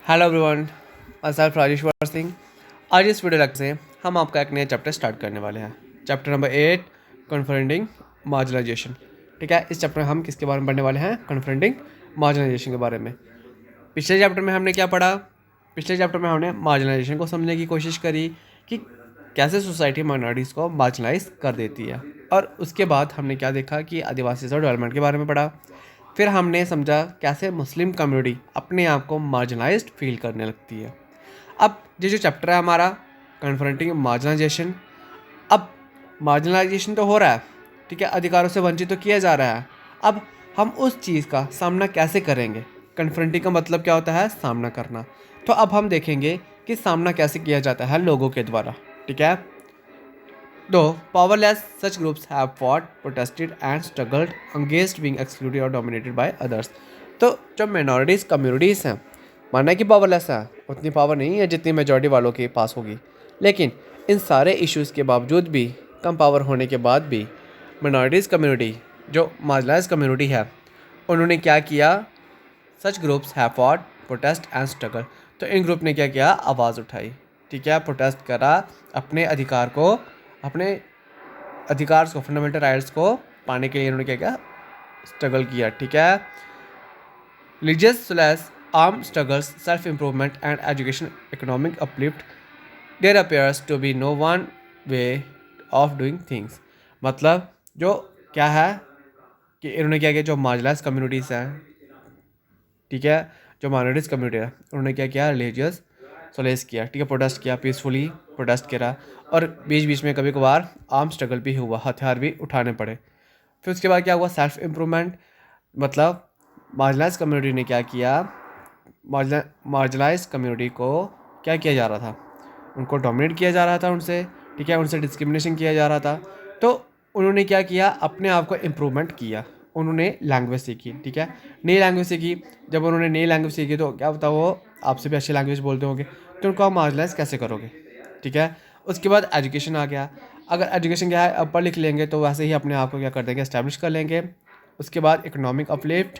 Hello everyone, Asaf Rajeshwar Singh. आज इस video lecture से हम आपका एक नया चैप्टर स्टार्ट करने वाले हैं। Chapter number 8, confronting marginalisation. ठीक है, इस चैप्टर में हम किसके बारे में पढ़ने वाले हैं? कन्फ्रंटिंग मार्जिनलाइजेशन के बारे में। पिछले चैप्टर में हमने क्या पढ़ा? पिछले चैप्टर में हमने मार्जिनलाइजेशन को समझने की कोशिश करी कि कैसे सोसाइटी माइनॉरिटीज़ को मार्जिनलाइज कर देती है, और उसके बाद हमने क्या देखा कि आदिवासी और डेवलपमेंट के बारे में पढ़ा। फिर हमने समझा कैसे मुस्लिम कम्युनिटी अपने आप को मार्जिनलाइज्ड फील करने लगती है। अब ये जो चैप्टर है हमारा, कन्फ्रंटिंग मार्जिनलाइजेशन। अब मार्जिनलाइजेशन तो हो रहा है, ठीक है, अधिकारों से वंचित तो किया जा रहा है। अब हम उस चीज़ का सामना कैसे करेंगे? कन्फ्रंटिंग का मतलब क्या होता है? सामना करना। तो अब हम देखेंगे कि सामना कैसे किया जाता है लोगों के द्वारा। ठीक है, Though powerless, such groups have fought, protested, and struggled against being excluded or dominated by others. तो जो minorities communities हैं, माना कि पावरलेस है, उतनी पावर नहीं है जितनी मेजॉरिटी वालों के पास होगी, लेकिन इन सारे इश्यूज़ के बावजूद भी, कम पावर होने के बाद भी, minorities कम्युनिटी जो मार्जिनलाइज्ड कम्युनिटी है, उन्होंने क्या किया? Such groups have fought, protest and struggle. तो इन ग्रुप ने क्या किया? आवाज़ उठाई, ठीक है, प्रोटेस्ट करा, अपने अधिकार को, फंडामेंटल राइट्स को पाने के लिए इन्होंने क्या किया? स्ट्रगल किया। ठीक है, religious slash arm struggles, self improvement and education, economic uplift, there appears to be no one way of doing things. मतलब जो क्या है कि इन्होंने क्या किया? जो मार्जिनलाइज्ड कम्युनिटीज़ हैं, ठीक है, जो माइनॉरिटीज़ कम्युनिटी है, उन्होंने क्या किया? रिलीजियस सोलेस किया, ठीक है, प्रोटेस्ट किया, पीसफुली प्रोटेस्ट करा, और बीच बीच में कभी कभार आर्म स्ट्रगल भी हुआ, हथियार भी उठाने पड़े। फिर उसके बाद क्या हुआ? Self improvement. मतलब मार्जिनलाइज कम्युनिटी ने क्या किया? मार्जिनलाइज कम्युनिटी को क्या किया जा रहा था? उनको डोमिनेट किया जा रहा था उनसे, ठीक है, उनसे डिस्क्रिमिनेशन किया जा रहा था। तो उन्होंने क्या किया? अपने आप को इम्प्रूवमेंट किया। उन्होंने लैंग्वेज सीखी, ठीक है, नई लैंग्वेज सीखी। जब उन्होंने नई लैंग्वेज सीखी तो क्या पता वो आपसे भी अच्छी लैंग्वेज बोलते होंगे, तो उनको आप मार्जिनलाइज कैसे करोगे? ठीक है, उसके बाद एजुकेशन आ गया। अगर एजुकेशन क्या है, अब पढ़ लिख लेंगे तो वैसे ही अपने आप को क्या कर देंगे? इस्टेब्लिश कर लेंगे। उसके बाद इकोनॉमिक अपलिफ्ट।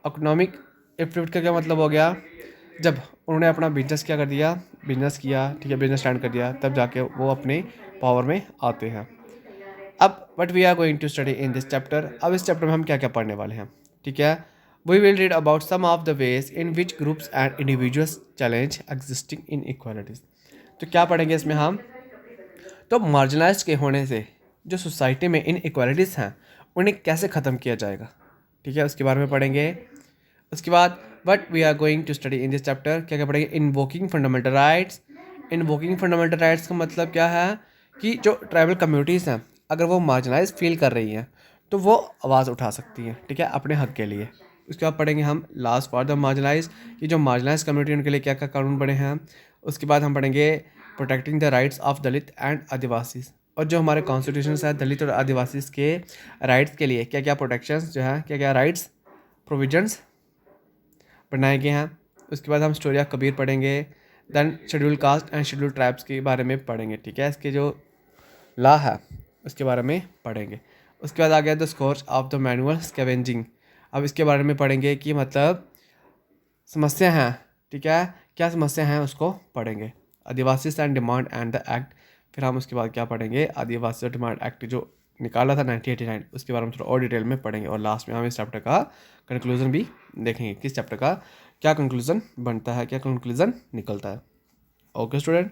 इकोनॉमिक अपलिफ्ट का क्या मतलब हो गया? जब उन्होंने अपना बिजनेस क्या कर दिया? बिजनेस किया, ठीक है, बिजनेस स्टार्ट कर दिया, तब जाके वो अपने पावर में आते हैं। अब what we are going to study in this chapter. अब इस चैप्टर में हम क्या क्या पढ़ने वाले हैं? ठीक है, we will read about some of the ways in which groups and individuals challenge existing inequalities. तो क्या पढ़ेंगे इसमें हम? तो मार्जिनलाइज्ड के होने से जो सोसाइटी में इन इक्वालिटीज़ हैं, उन्हें कैसे ख़त्म किया जाएगा, ठीक है, उसके बारे में पढ़ेंगे। उसके बाद what we are going to study in this chapter, क्या क्या पढ़ेंगे? Invoking fundamental rights. Invoking fundamental rights का मतलब क्या है कि जो ट्राइबल कम्युनिटीज़ हैं, अगर वो मार्जिनलाइज फील कर रही हैं तो वो आवाज़ उठा सकती हैं, ठीक है, अपने हक के लिए। उसके बाद पढ़ेंगे हम लास्ट फॉर द मार्जिनलाइज, कि जो मार्जिनलाइज कम्युनिटी उनके लिए क्या क्या कानून बने हैं। उसके बाद हम पढ़ेंगे protecting the rights of Dalit and Adivasi, और जो हमारे कॉन्स्टिट्यूशन है दलित और आदिवासी के राइट्स के लिए क्या क्या प्रोटेक्शंस जो है, क्या क्या राइट्स प्रोविजंस बनाए गए हैं। उसके बाद हम स्टोरी ऑफ कबीर पढ़ेंगे। Then schedule caste and schedule tribes के बारे में पढ़ेंगे, ठीक है, इसके जो लॉ है उसके बारे में पढ़ेंगे। उसके बाद आ गया the scourge of the manual scavenging. अब इसके बारे में पढ़ेंगे कि मतलब समस्या हैं, ठीक है, क्या समस्या हैं उसको पढ़ेंगे। Adivasi and demand and the act. फिर हम उसके बाद क्या पढ़ेंगे? आदिवासी और डिमांड एक्ट जो निकाला था 1989, उसके बारे में थोड़ा और डिटेल में पढ़ेंगे। और लास्ट में हम इस चैप्टर का कंक्लूजन भी देखेंगे, किस चैप्टर का क्या कंक्लूजन बनता है, क्या कंक्लूजन निकलता है। Okay student,